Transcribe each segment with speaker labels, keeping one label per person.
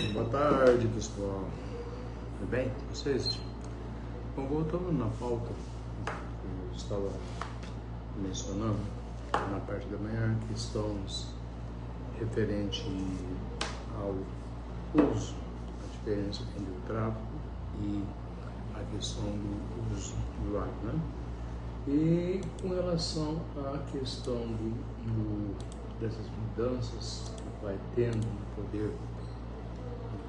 Speaker 1: Boa tarde, pessoal. Tudo bem com vocês? Bom, voltando na pauta que eu estava mencionando na parte da manhã, questões referente ao uso, a diferença entre o tráfego e a questão do uso do ar, né? E com relação à questão dessas mudanças que vai tendo no poder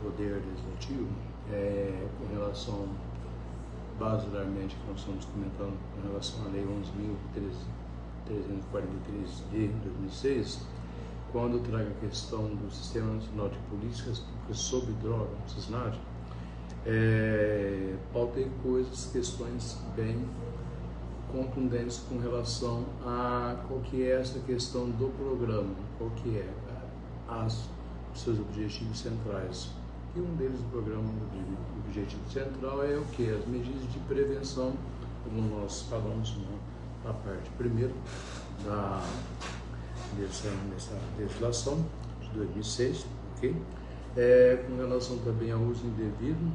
Speaker 1: legislativo, com relação, basilarmente, que nós estamos comentando, com relação à Lei 11.343 de 2006, quando traga a questão do Sistema Nacional de Políticas Públicas sobre Droga, o SISNAD, pautei questões bem contundentes com relação a qual que é essa questão do programa, qual que é os seus objetivos centrais. E um deles, o programa, o objetivo central é o que? As medidas de prevenção, como nós falamos na parte primeira dessa legislação de 2006, ok? Com relação também ao uso indevido,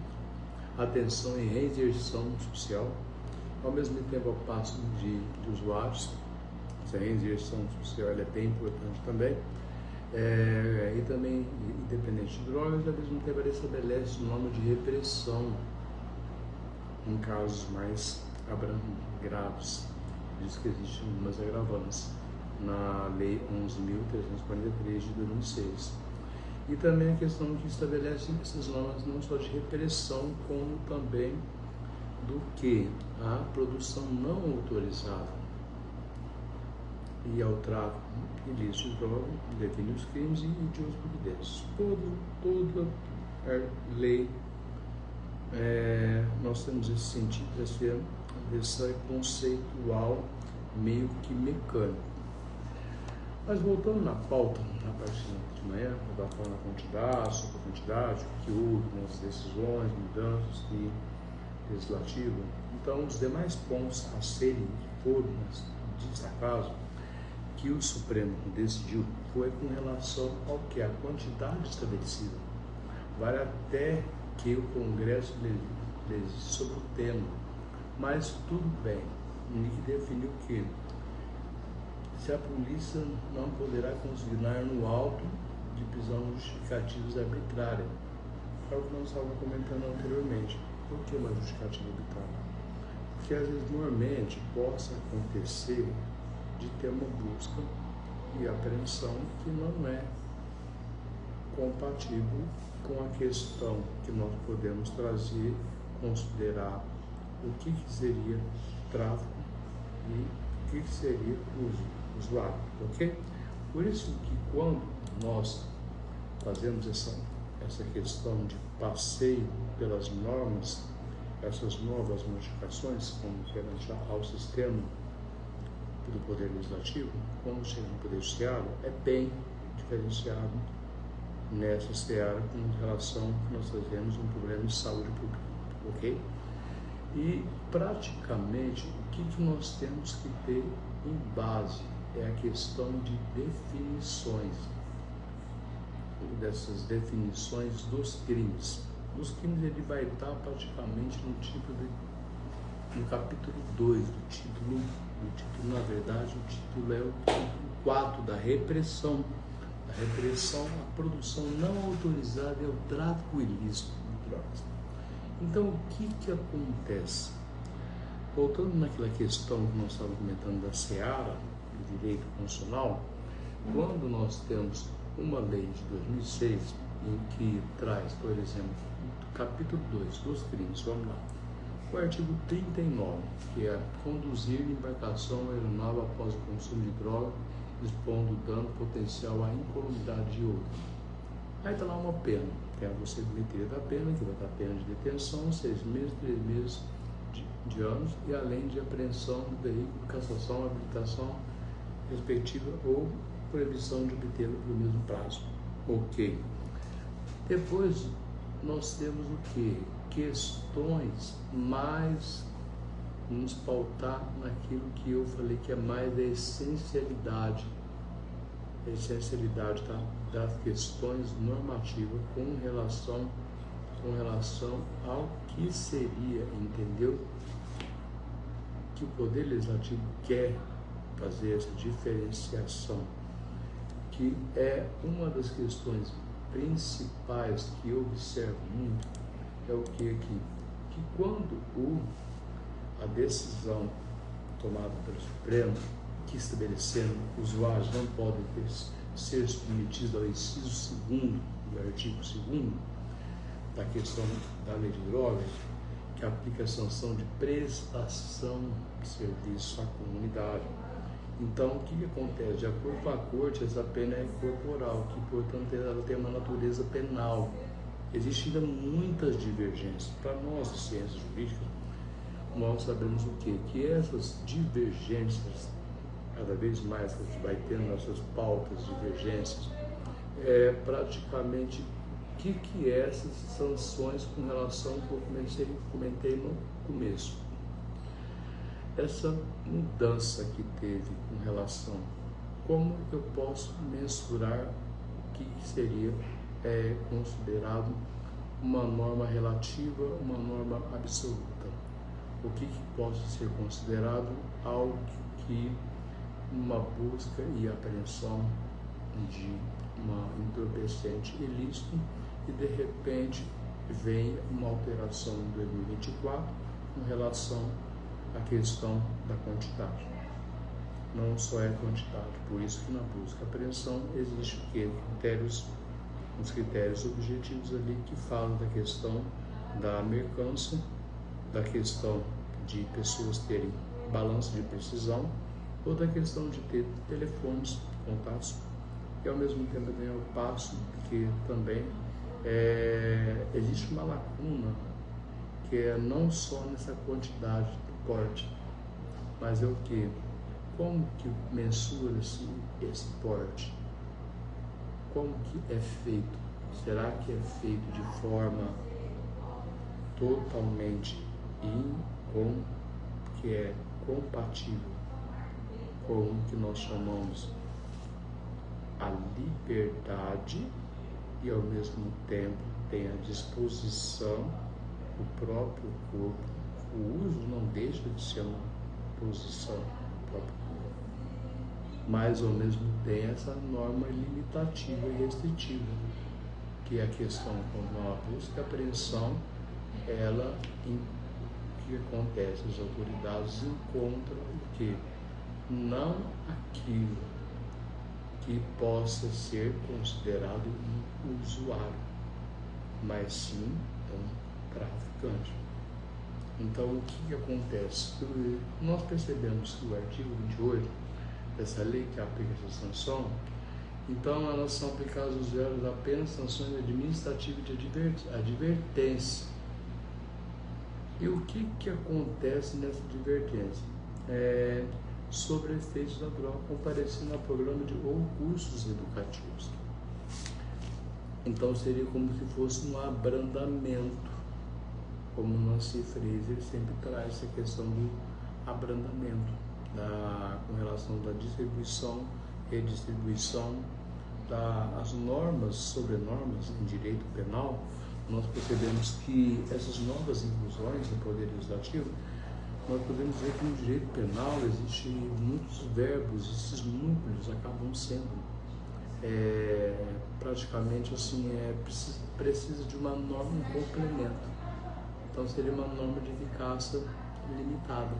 Speaker 1: atenção e reinserção social, ao mesmo tempo ao passo de usuários. Essa reinserção social é bem importante também. E também, independente de drogas, ao mesmo tempo ele estabelece norma de repressão em casos mais graves. Diz que existem algumas agravantes na Lei 11.343 de 2006. E também a questão que estabelece essas normas não só de repressão, como também do que a produção não autorizada e ao tráfico ilícito de droga, define os crimes e de outros providências. Toda lei, nós temos esse sentido, esse conceitual meio que mecânico. Mas voltando na pauta, na parte de manhã, eu estava falando da quantidade, sobre a quantidade, o que houve nas decisões, mudanças e legislativo. Então, os demais pontos a serem foram destacados que o Supremo decidiu foi com relação ao que a quantidade estabelecida. Vale até que o Congresso legisle sobre o tema, mas tudo bem, e que definiu que se a polícia não poderá consignar no auto de prisão justificativos arbitrária. É o que nós estávamos comentando anteriormente. Por que uma justificativa arbitrária? Porque às vezes normalmente possa acontecer de ter uma busca e apreensão que não é compatível com a questão que nós podemos trazer, considerar o que seria tráfico e o que seria usuário, ok? Por isso que quando nós fazemos essa questão de passeio pelas normas, essas novas modificações, como referente ao sistema do Poder Legislativo, quando chega no Poder Judiciário, é bem diferenciado nessa seara com relação que nós trazemos um problema de saúde pública, ok? E praticamente o que nós temos que ter em base é a questão de definições, dessas definições dos crimes. Os crimes ele vai estar praticamente no capítulo 2 do título, na verdade, o título é o título 4 da repressão. A repressão, a produção não autorizada é o tráfico ilícito de drogas. Então, o que acontece? Voltando naquela questão que nós estávamos comentando da seara, do direito constitucional, quando nós temos uma lei de 2006 em que traz, por exemplo, capítulo 2 dos crimes, vamos lá, o artigo 39, que é conduzir embarcação aeronave após o consumo de droga, expondo dano potencial à incolumidade de outro. Aí está lá uma pena, que é a possibilidade da pena, que vai dar pena de detenção, 6 meses, 3 meses de anos, e além de apreensão do veículo, cassação, habilitação respectiva ou proibição de obtê-lo pelo mesmo prazo. Ok. Depois nós temos o que? Questões mais nos pautar naquilo que eu falei que é mais a essencialidade das questões normativas com relação ao que seria, entendeu? Que o Poder Legislativo quer fazer essa diferenciação, que é uma das questões principais que eu observo muito, é o que aqui? Que quando a decisão tomada pelo Supremo, que estabelecendo que os usuários não podem ser submetidos ao inciso 2º do artigo 2º da questão da lei de drogas, que aplica a sanção de prestação de serviço à comunidade. Então, o que acontece? De acordo com a Corte, essa pena é corporal, que, portanto, ela tem uma natureza penal. Existem ainda muitas divergências. Para nós, de ciências jurídicas, nós sabemos o quê? Que essas divergências, cada vez mais que a gente vai tendo nossas pautas, divergências, é praticamente o que é essas sanções com relação ao que eu comentei no começo. Essa mudança que teve com relação, como eu posso mensurar o que seria considerado uma norma relativa, uma norma absoluta? O que possa ser considerado algo que uma busca e apreensão de uma entorpecente ilícito e de repente vem uma alteração em 2024 com relação à questão da quantidade. Não só é quantidade, por isso que na busca e apreensão existe o quê? Os critérios objetivos ali que falam da questão da mercância, da questão de pessoas terem balanço de precisão ou da questão de ter telefones, contatos, e ao mesmo tempo também ao passo que também existe uma lacuna que é não só nessa quantidade do porte, mas é o que? Como que mensura esse porte? Como que é feito? Será que é feito de forma totalmente que é compatível com o que nós chamamos a liberdade e ao mesmo tempo tem a disposição, o próprio corpo, o uso não deixa de ser uma posição do próprio corpo, mas ao mesmo tempo essa norma limitativa e restritiva, que é a questão quando a busca e apreensão, ela, o que acontece? As autoridades encontram o que? Não aquilo que possa ser considerado um usuário, mas sim um traficante. Então, o que acontece? Nós percebemos que o artigo 28 dessa lei que aplica essa sanção, então elas são aplicadas aos usuários apenas sanções administrativas de advertência. E o que acontece nessa advertência? Sobre efeitos da droga, comparecendo a programa ou cursos educativos. Então seria como se fosse um abrandamento, como o Nancy Fraser sempre traz essa questão do abrandamento, com relação da distribuição, redistribuição, das normas, sobre normas em direito penal. Nós percebemos que essas novas inclusões no Poder Legislativo, nós podemos ver que no direito penal existem muitos verbos, esses núcleos acabam sendo praticamente assim, precisa de uma norma, um complemento. Então seria uma norma de eficácia limitada.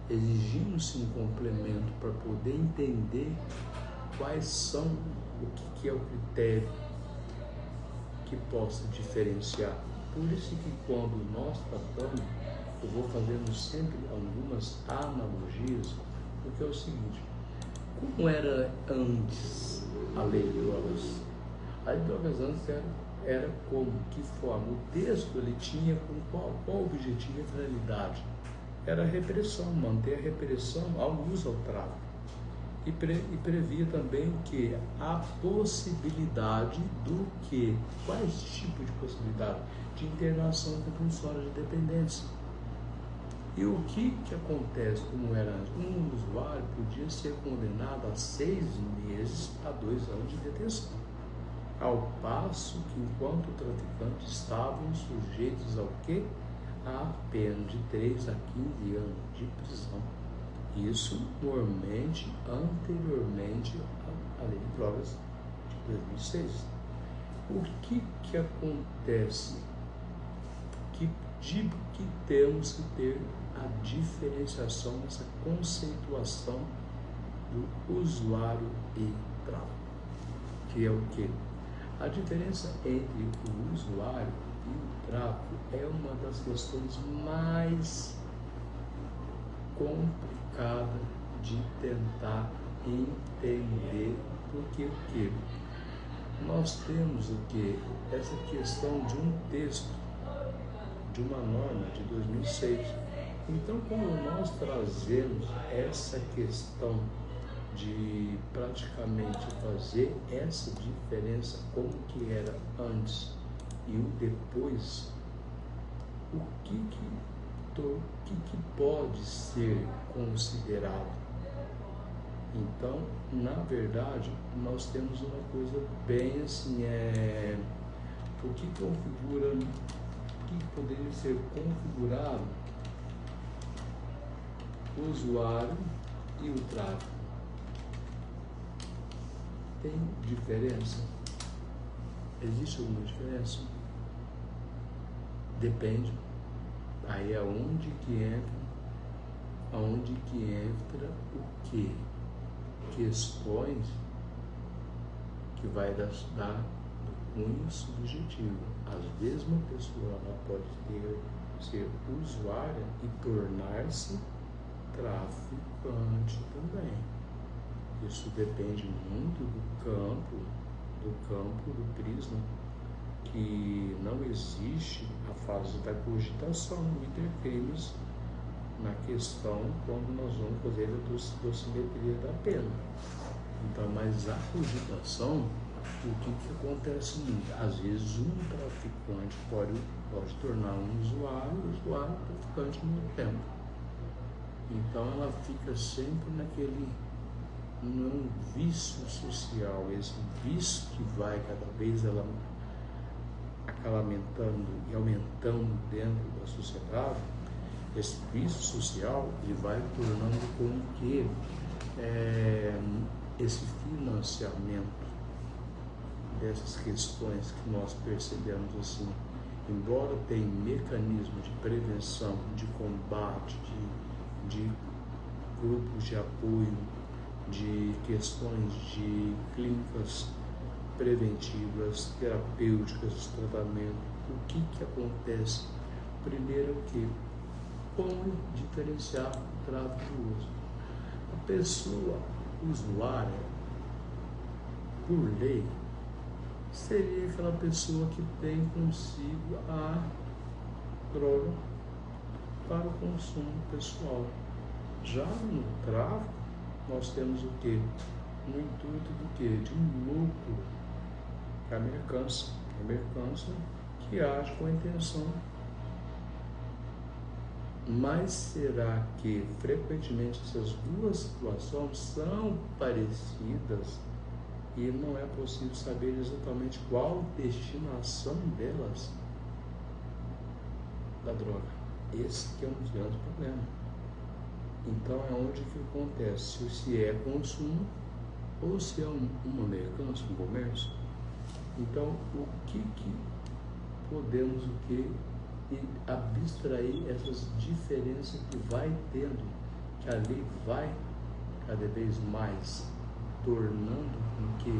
Speaker 1: Exigimos um complemento para poder entender quais são, o que é o critério que possa diferenciar. Por isso que quando nós tratamos, eu vou fazendo sempre algumas analogias, porque é o seguinte: como era antes a lei de drogas? A lei de drogas antes era como, que forma? O texto ele tinha com qual objetivo e finalidade? Era a repressão, manter a repressão ao uso ao tráfico. E previa também que a possibilidade do que? Quais tipos de possibilidade? De internação compulsória de dependência. E o que acontece, como era antes? Um usuário podia ser condenado a 6 meses a 2 anos de detenção. ao passo que, enquanto traficantes, estavam sujeitos ao quê? A pena de 3 a 15 anos de prisão. Isso normalmente anteriormente à lei de drogas de 2006. O que acontece? Que temos que ter a diferenciação, essa conceituação do usuário e tráfico, que é o quê? A diferença entre o usuário e o tráfico é uma das questões mais complicadas de tentar entender, porque o quê? Nós temos o quê? Essa questão de um texto, de uma norma de 2006. Então, quando nós trazemos essa questão de praticamente fazer essa diferença, como que era antes e o depois, o que pode ser considerado? Então, na verdade, nós temos uma coisa bem assim, o que poderia ser configurado o usuário e o tráfico. Tem diferença? Existe alguma diferença? Depende. Aí é onde que entra o quê? Questões que vai dar do cunho subjetivo. Às vezes uma pessoa ela pode ser usuária e tornar-se traficante também. Isso depende muito do campo do prisma, que não existe a fase da cogitação e ter crimes na questão quando nós vamos fazer a dosimetria da pena. Então, mas a cogitação, o que acontece muito? Às vezes um traficante pode tornar um usuário e traficante ao mesmo tempo. Então ela fica sempre num vício social, esse vício que vai cada vez ela acalamentando e aumentando dentro da sociedade. Esse vício social ele vai tornando com que esse financiamento dessas questões que nós percebemos assim, embora tenha mecanismo de prevenção, de combate, de grupos de apoio, de questões de clínicas preventivas, terapêuticas, tratamento, o que acontece? Primeiro o que? Como diferenciar o tráfico do uso? A pessoa usuária, por lei, seria aquela pessoa que tem consigo a droga para o consumo pessoal. Já no tráfico, nós temos o quê? No intuito do quê? De um lucro, a mercância que age com a intenção. Mas será que frequentemente essas duas situações são parecidas e não é possível saber exatamente qual destinação delas da droga? Esse que é um dos grandes problemas. Então é onde que acontece, se é consumo ou se é uma mercância, um comércio. Então o que podemos abstrair essas diferenças que vai tendo, que a lei vai cada vez mais tornando com que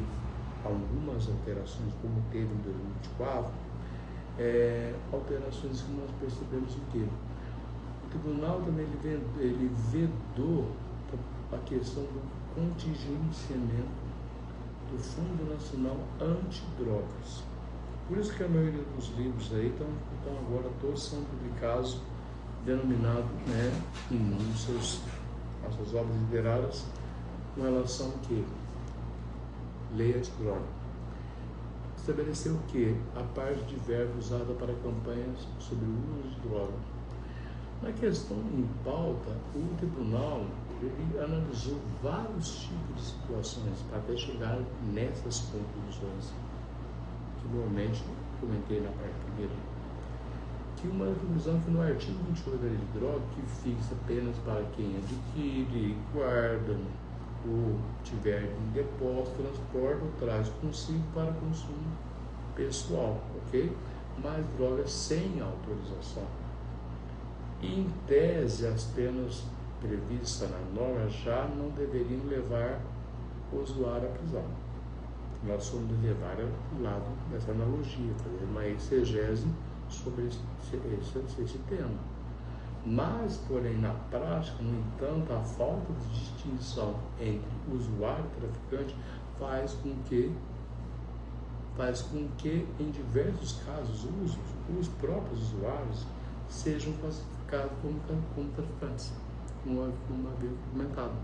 Speaker 1: algumas alterações, como teve em 2024, alterações que nós percebemos o quê? O tribunal também ele vedou a questão do contingenciamento do Fundo Nacional Antidrogas. Por isso que a maioria dos livros aí estão agora todos sendo publicados, denominado, em suas obras literárias, com relação ao que? Lei antidroga. Estabeleceu o que? A parte de verbo usada para campanhas sobre o uso de droga. Na questão em pauta, o tribunal ele analisou vários tipos de situações para até chegar nessas conclusões. anteriormente, comentei na parte primeira, que uma conclusão que no artigo 28 da lei de droga, que fixa apenas para quem adquire, guarda ou tiver em depósito, transporta ou traz consigo para consumo pessoal, ok? Mas drogas sem autorização. E, em tese, as penas previstas na norma já não deveriam levar o usuário à prisão. Nós vamos levar ao lado dessa analogia, fazer uma exegese sobre esse tema. Mas, porém, na prática, no entanto, a falta de distinção entre usuário e traficante faz com que, em diversos casos, os próprios usuários sejam classificados como traficantes, como havia comentado.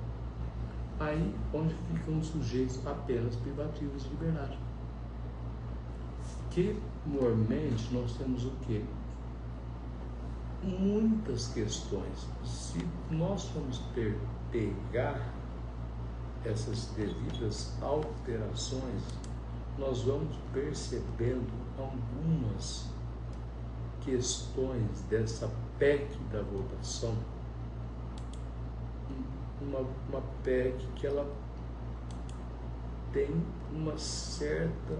Speaker 1: Aí, onde ficam sujeitos a penas privativas de liberdade. Que, normalmente, nós temos o quê? Muitas questões. Se nós formos pegar essas devidas alterações, nós vamos percebendo algumas questões dessa PEC da votação, uma PEC que ela tem uma certa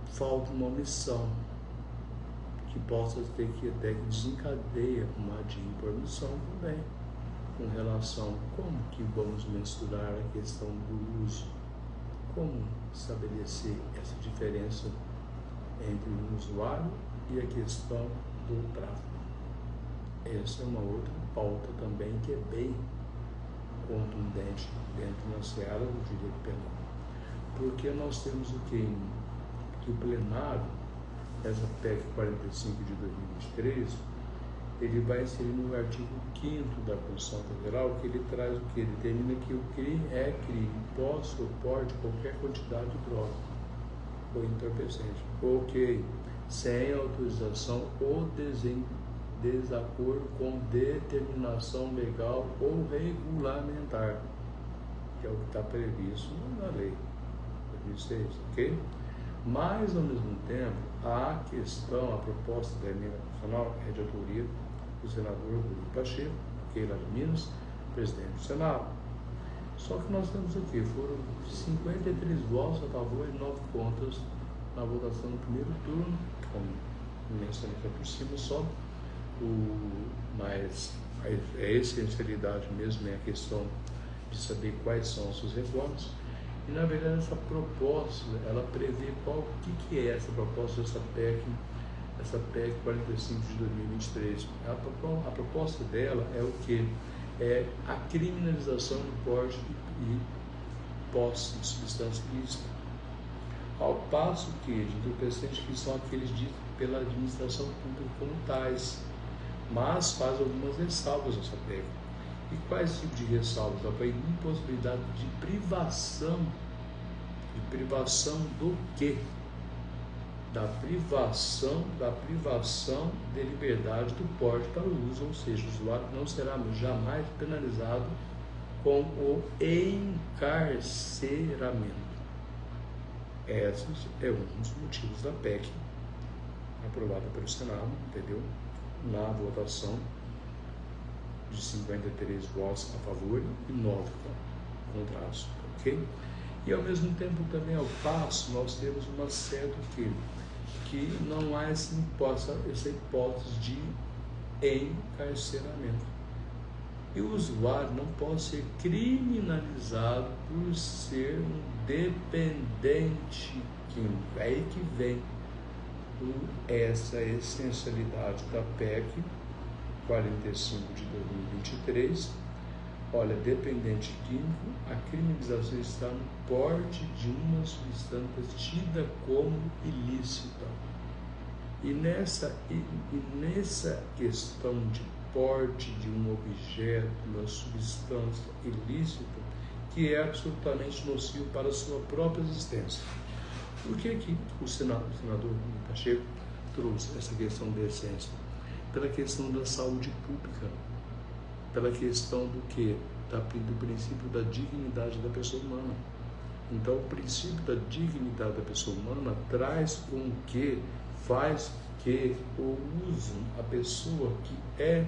Speaker 1: falta, uma omissão, que possa ter que até que desencadeia uma de impermissão também, com relação a como que vamos mensurar a questão do uso, como estabelecer essa diferença entre o usuário e a questão do tráfico. Essa é uma outra pauta também que é bem contundente dentro da seara do direito penal. Porque nós temos o que o plenário, essa PEC 45 de 2023, ele vai inserir no artigo 5º da Constituição Federal, que ele traz o que? Ele determina que o crime é crime, posse ou porte qualquer quantidade de droga ou entorpecente, ok, sem autorização ou desacordo com determinação legal ou regulamentar, que é o que está previsto na lei 2006, ok? Mas, ao mesmo tempo, a proposta da emenda constitucional é de autoria do senador Rodrigo Pacheco, que é lá de Minas, presidente do Senado. Só que nós temos aqui, foram 53 votos a favor e 9 contas na votação no primeiro turno, como mencionei por cima só, mas a essencialidade mesmo é a questão de saber quais são as suas reformas. E, na verdade, essa proposta, ela prevê o que é essa proposta dessa PEC 45 de 2023. A proposta dela é o que? É a criminalização do porte e posse de substância ilícita. Ao passo que de entorpecentes que são aqueles ditos pela administração pública como tais, mas faz algumas ressalvas nessa PEC. E quais tipos de ressalvas? A impossibilidade de privação do quê? Da privação de liberdade do porte para o uso, ou seja, o usuário não será jamais penalizado com o encarceramento. Esses é um dos motivos da PEC aprovada pelo Senado, entendeu? Na votação de 53 votos a favor e 9 contrários, ok? E ao mesmo tempo também ao passo nós temos uma certa que não há essa hipótese de encarceramento. E o usuário não pode ser criminalizado por ser um dependente químico. É aí que vem essa essencialidade da PEC 45 de 2023, olha, dependente químico, a criminalização está no porte de uma substância tida como ilícita. E nessa questão de porte de um objeto, uma substância ilícita, que é absolutamente nocivo para a sua própria existência. Por que o senador Pacheco trouxe essa questão da essência? Pela questão da saúde pública, pela questão do princípio da dignidade da pessoa humana. Então, o princípio da dignidade da pessoa humana traz com que, faz que o uso, a pessoa que é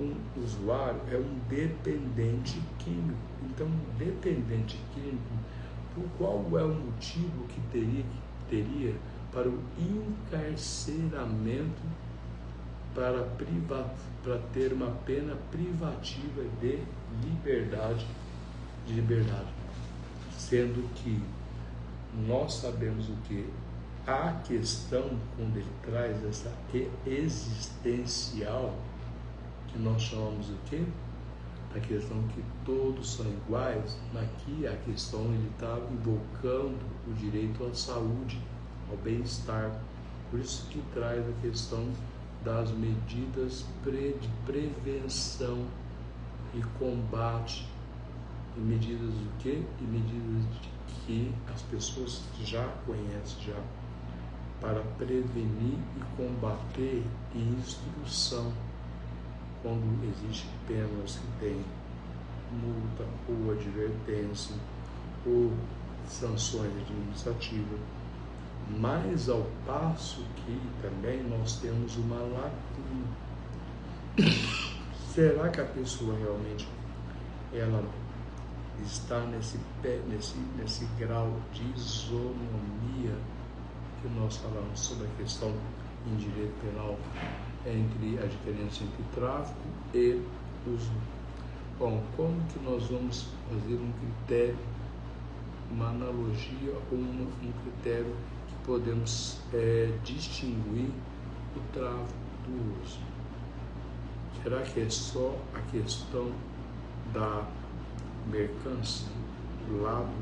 Speaker 1: um usuário é um dependente químico. Então, um dependente químico, por qual é o motivo que teria para o encarceramento, para ter uma pena privativa de liberdade, sendo que nós sabemos o que a questão, quando ele traz essa existencial, que nós chamamos o quê? A questão que todos são iguais. Aqui a questão, ele está invocando o direito à saúde, ao bem-estar. Por isso que traz a questão das medidas de prevenção e combate, e medidas do quê? E medidas que as pessoas já conhecem já, para prevenir e combater, e instrução, quando existe penas que tem multa ou advertência ou sanções administrativas, mas ao passo que também nós temos uma lacuna. Será que a pessoa realmente ela está nesse grau de isonomia que nós falamos sobre a questão em direito penal, entre a diferença entre tráfico e uso? Bom, como que nós vamos fazer um critério, uma analogia ou um critério que podemos distinguir o tráfico do uso? Será que é só a questão da mercância, do lado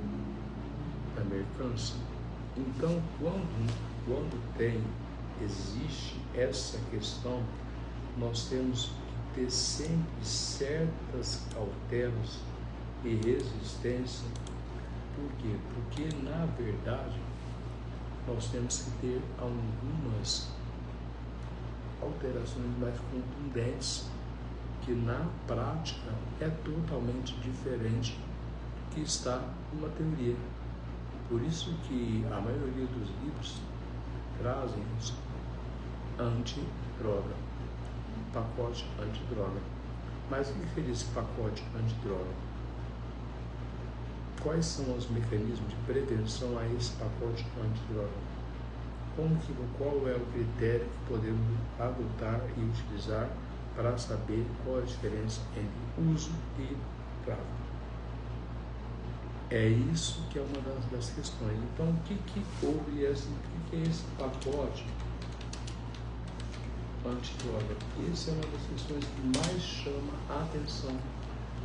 Speaker 1: da mercância? Então, quando existe essa questão, nós temos que ter sempre certas cautelas e resistência. Por quê? Porque, na verdade, nós temos que ter algumas alterações mais contundentes, que na prática é totalmente diferente do que está numa teoria. Por isso que a maioria dos livros trazem isso, antidroga, pacote antidroga. Mas o que seria esse pacote antidroga? Quais são os mecanismos de prevenção a esse pacote antidroga? Qual é o critério que podemos adotar e utilizar para saber qual a diferença entre uso e tráfico? É isso que é uma das questões. Então, o que houve o que é esse pacote antidroga? Essa é uma das questões que mais chama a atenção.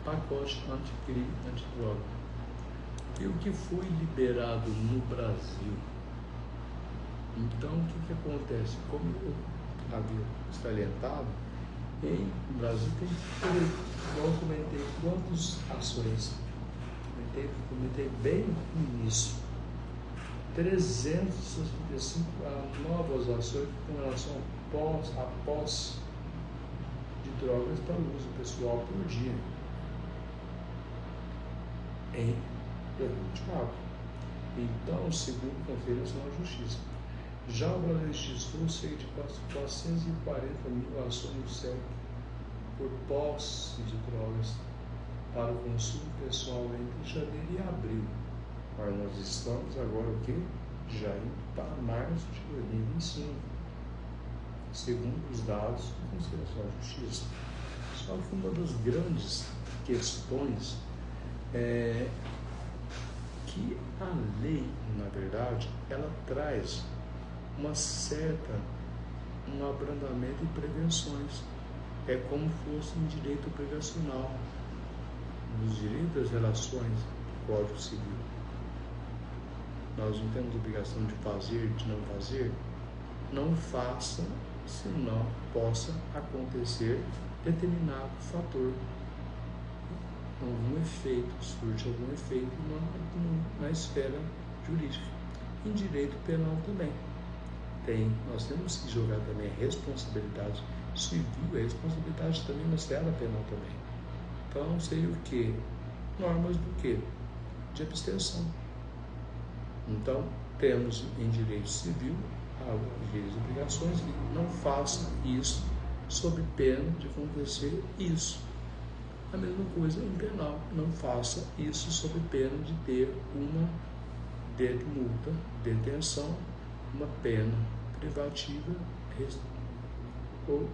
Speaker 1: Pacote anticrime, antidroga. E o que foi liberado no Brasil? Então, o que acontece? Como eu havia salientado, no Brasil tem, igual eu comentei, quantas ações? Comentei bem no início. 365 novas ações com relação à posse de drogas para uso pessoal por dia em 2024. Então, segundo a Conferência Nacional de Justiça, já o Brasil registrou cerca de 440 mil ações no CEP por posse de drogas para o consumo pessoal entre janeiro e abril. Mas nós estamos agora o quê? Já indo para março de 2025, segundo os dados do Conselho Nacional de Justiça. Só que uma das grandes questões é que a lei, na verdade, ela traz um abrandamento e prevenções. É como fosse um direito obrigacional. Nos direitos das relações do Código Civil, nós não temos obrigação de fazer, de não fazer. Não faça, senão possa acontecer determinado fator, algum efeito, surge algum efeito na esfera jurídica. Em direito penal também nós temos que jogar também a responsabilidade civil, a responsabilidade também na esfera penal também. Então seria o quê? Normas do quê? De abstenção. Então, temos em direito civil direitos e obrigações, e não faça isso sob pena de acontecer isso. A mesma coisa em penal, não faça isso sob pena de ter uma multa, detenção, uma pena privativa ou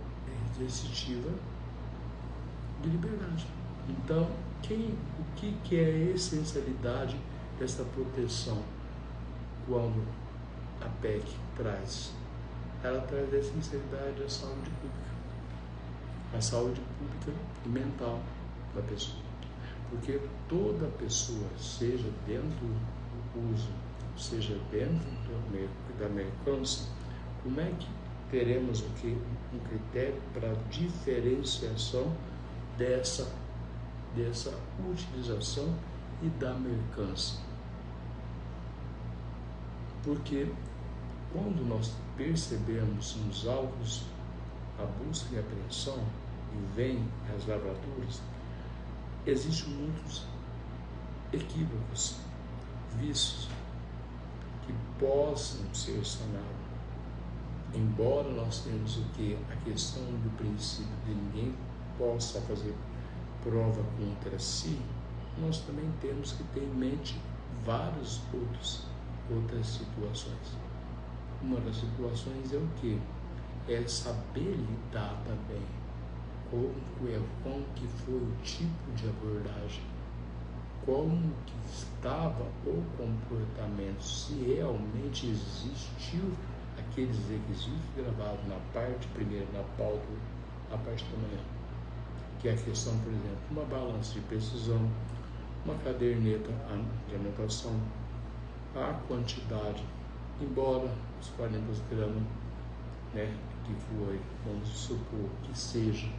Speaker 1: restritiva de liberdade. Então, o que é a essencialidade dessa proteção quando a PEC traz? Ela traz a essencialidade da saúde pública, a saúde pública e mental da pessoa, porque toda pessoa, seja dentro do uso, seja dentro da mercância, como é que teremos um critério para diferenciação dessa utilização e da mercância? Porque quando nós percebemos nos autos a busca e a apreensão e vem as lavraturas, existem muitos equívocos, vícios que possam ser sanados. Embora nós tenhamos a questão do princípio de ninguém possa fazer prova contra si, nós também temos que ter em mente várias outras situações. Uma das situações é o quê? É saber lidar também como que foi o tipo de abordagem, como que estava o comportamento, se realmente existiu aqueles requisitos gravados na parte, primeiro na pauta, na parte da manhã, que é a questão, por exemplo, uma balança de precisão, uma caderneta de anotação, a quantidade, embora os 40 gramas, que foi, vamos supor que seja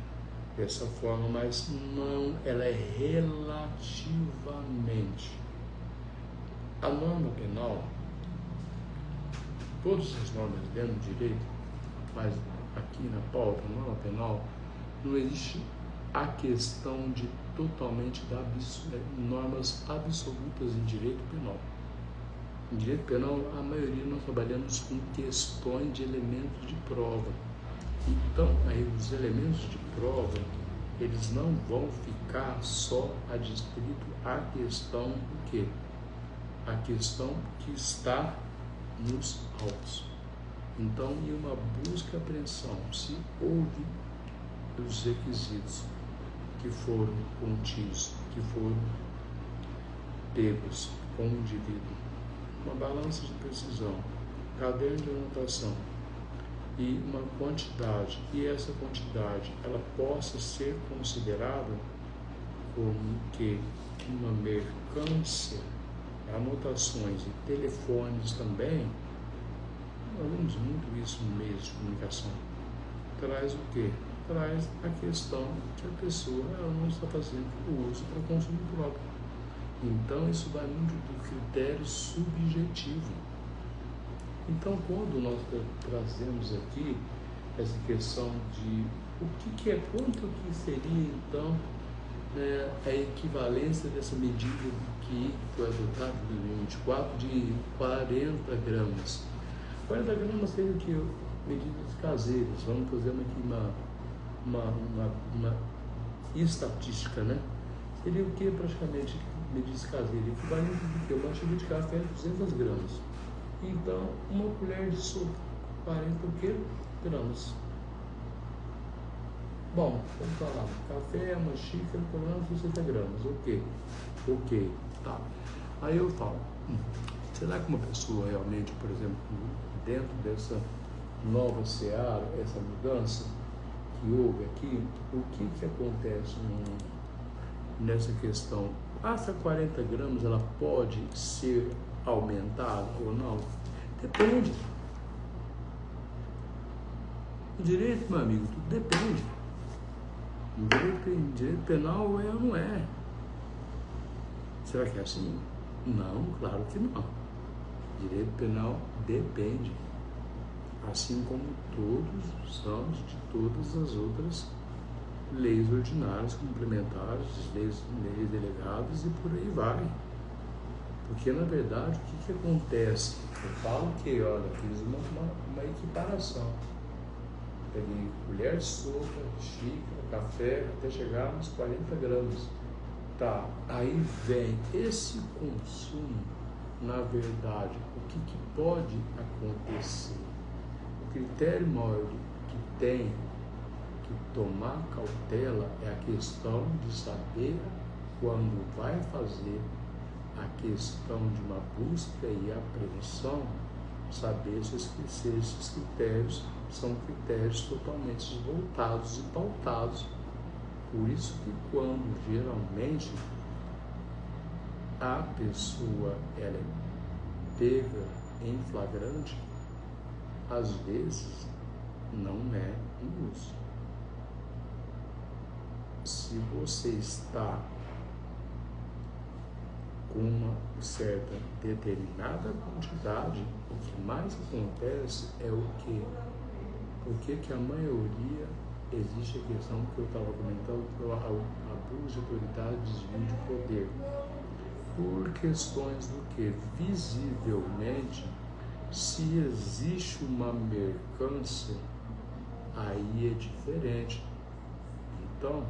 Speaker 1: dessa forma, mas não, ela é relativamente. A norma penal, todas as normas dentro do direito, mas aqui na pauta, a norma penal, não existe a questão de totalmente normas absolutas em direito penal. Em direito penal, a maioria nós trabalhamos com questões de elementos de prova. Então, aí os elementos de prova, eles não vão ficar só adstrito à questão do quê? A questão que está nos autos. Então, em uma busca e apreensão, se houve os requisitos que foram contidos, que foram pegos com o indivíduo, uma balança de precisão, caderno de anotação e uma quantidade, e essa quantidade ela possa ser considerada como que uma mercância, anotações e telefones também, nós vemos muito isso no meio de comunicação, traz o quê? Traz a questão que a pessoa ela não está fazendo o uso para consumo próprio. Então, isso vai muito do critério subjetivo. Então, quando nós trazemos aqui essa questão de quanto que seria, então, a equivalência dessa medida que foi adotada em 2024 de 40 gramas. 40 gramas seria o que? Medidas caseiras. Vamos fazer aqui uma estatística, né? Seria o que praticamente medidas caseiras? Equivalente do que? Uma xícara de café de 200 gramas. Então, uma colher de sopa, 40 gramas. Bom, vamos falar. Café é uma xícara por 60 gramas. Ok, tá. Aí eu falo, será que uma pessoa realmente, por exemplo, dentro dessa nova seara, essa mudança que houve aqui, o que acontece nessa questão? Essa 40 gramas, ela pode ser aumentada ou não? Depende. O direito, meu amigo, tudo depende. Direito penal é ou não é? Será que é assim? Não, claro que não. Direito penal depende. Assim como todos os ramos de todas as outras leis ordinárias, complementares, leis delegadas e por aí vai. Porque, na verdade, o que acontece? Eu falo que, olha, fiz uma equiparação. Peguei colher de sopa, xícara, café, até chegar nos 40 gramas. Tá, aí vem esse consumo, na verdade, o que pode acontecer? O critério maior que tem que tomar cautela é a questão de saber quando vai fazer a questão de uma busca e apreensão, saber se esses critérios são critérios totalmente voltados e pautados. Por isso que quando geralmente a pessoa ela é pega em flagrante, às vezes não é um uso. Se você está com uma certa determinada quantidade, o que mais acontece é o quê? Porque a maioria existe a questão que eu estava comentando, do abuso de autoridade, desvio de poder. Por questões do que? Visivelmente, se existe uma mercância, aí é diferente. Então,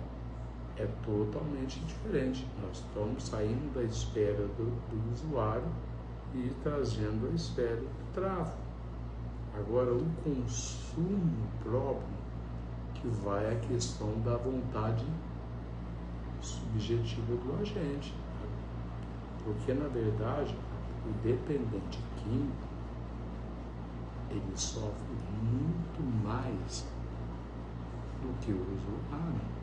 Speaker 1: é totalmente diferente. Nós estamos saindo da esfera do usuário e trazendo a esfera do tráfico. Agora, o consumo próprio, que vai à questão da vontade subjetiva do agente. Porque, na verdade, o dependente químico, ele sofre muito mais do que o usuário.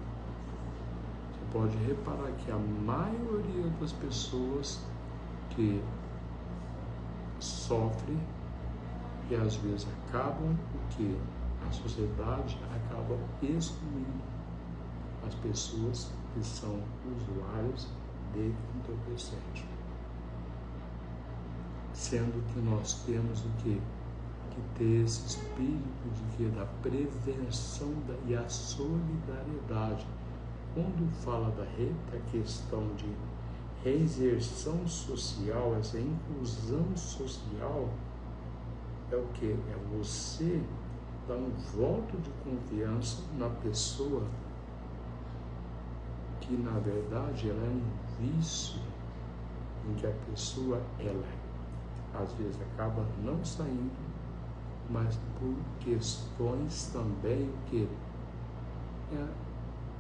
Speaker 1: Pode reparar que a maioria das pessoas que sofrem e às vezes acabam o que a sociedade acaba excluindo as pessoas que são usuários de entorpecente, sendo que nós temos o que ter esse espírito de que da prevenção e a solidariedade. Quando fala da questão de reinserção social, essa inclusão social, é o que? É você dar um voto de confiança na pessoa que, na verdade, ela é um vício, em que a pessoa, ela, às vezes, acaba não saindo, mas por questões também, o que?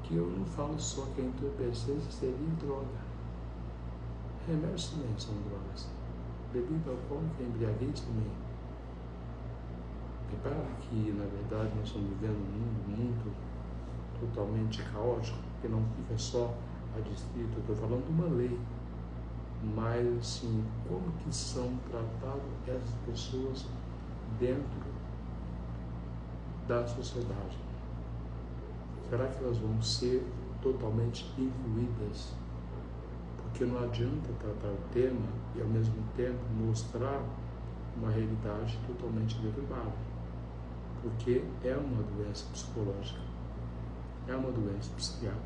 Speaker 1: Que eu não falo só que a entorpecência seria droga. Remédios também são drogas. Bebida alcoólica, embriaguez também. Repara que, na verdade, nós estamos vivendo um mundo totalmente caótico, que não fica só adstrito. Eu estou falando de uma lei, mas, assim, como que são tratadas essas pessoas dentro da sociedade? Será que elas vão ser totalmente incluídas? Porque não adianta tratar o tema e, ao mesmo tempo, mostrar uma realidade totalmente derrubada. Porque é uma doença psicológica, é uma doença psiquiátrica.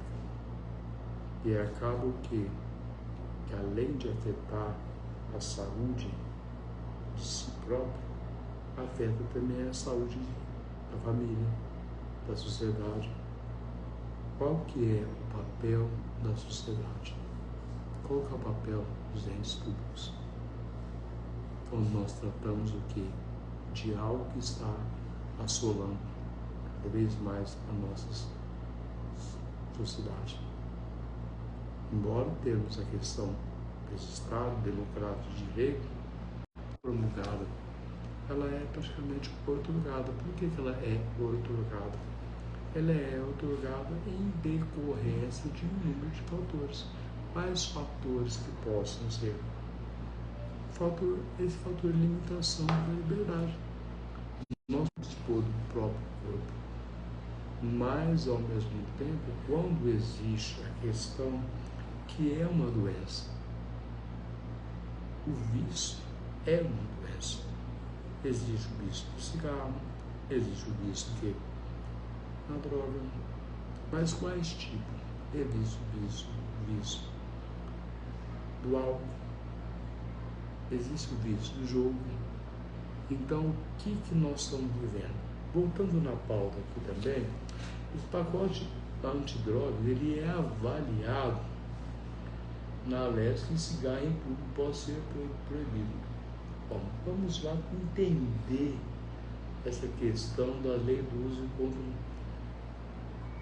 Speaker 1: E acaba o quê? Que além de afetar a saúde de si próprio, afeta também a saúde da família, da sociedade. Qual que é o papel da sociedade? Qual que é o papel dos entes públicos? Quando nós tratamos o quê? De algo que está assolando cada vez mais a nossa sociedade. Embora temos a questão desse Estado democrático de direito promulgada, ela é praticamente otorgada. Por que ela é otorgada? Ela é otorgada em decorrência de um número de fatores. Quais fatores que possam ser? Esse fator de limitação da liberdade. Nós dispor do próprio corpo. Mas, ao mesmo tempo, quando existe a questão que é uma doença, o vício é uma doença. Existe o vício do cigarro, existe o vício que na droga, mas quais tipos? Existe o vício do álcool, existe o vício do jogo. Então, o que nós estamos vivendo? Voltando na pauta aqui também, o pacote antidrogas, ele é avaliado na LES que cigarro em público pode ser proibido. Bom, vamos lá entender essa questão da lei do uso contra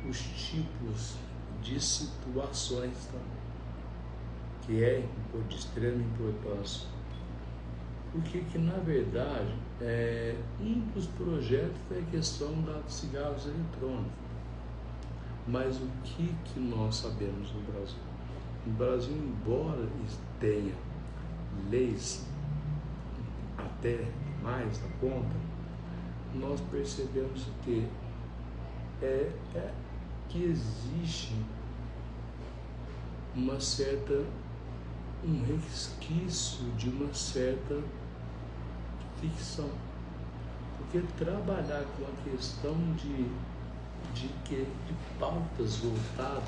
Speaker 1: os tipos de situações, tá? Que é de extrema importância. Porque que na verdade um dos projetos é a questão dos cigarros eletrônicos. Mas o que nós sabemos no Brasil? No Brasil, embora tenha leis até mais na conta, nós percebemos que que existe um resquício de uma certa ficção. Porque trabalhar com a questão de pautas voltadas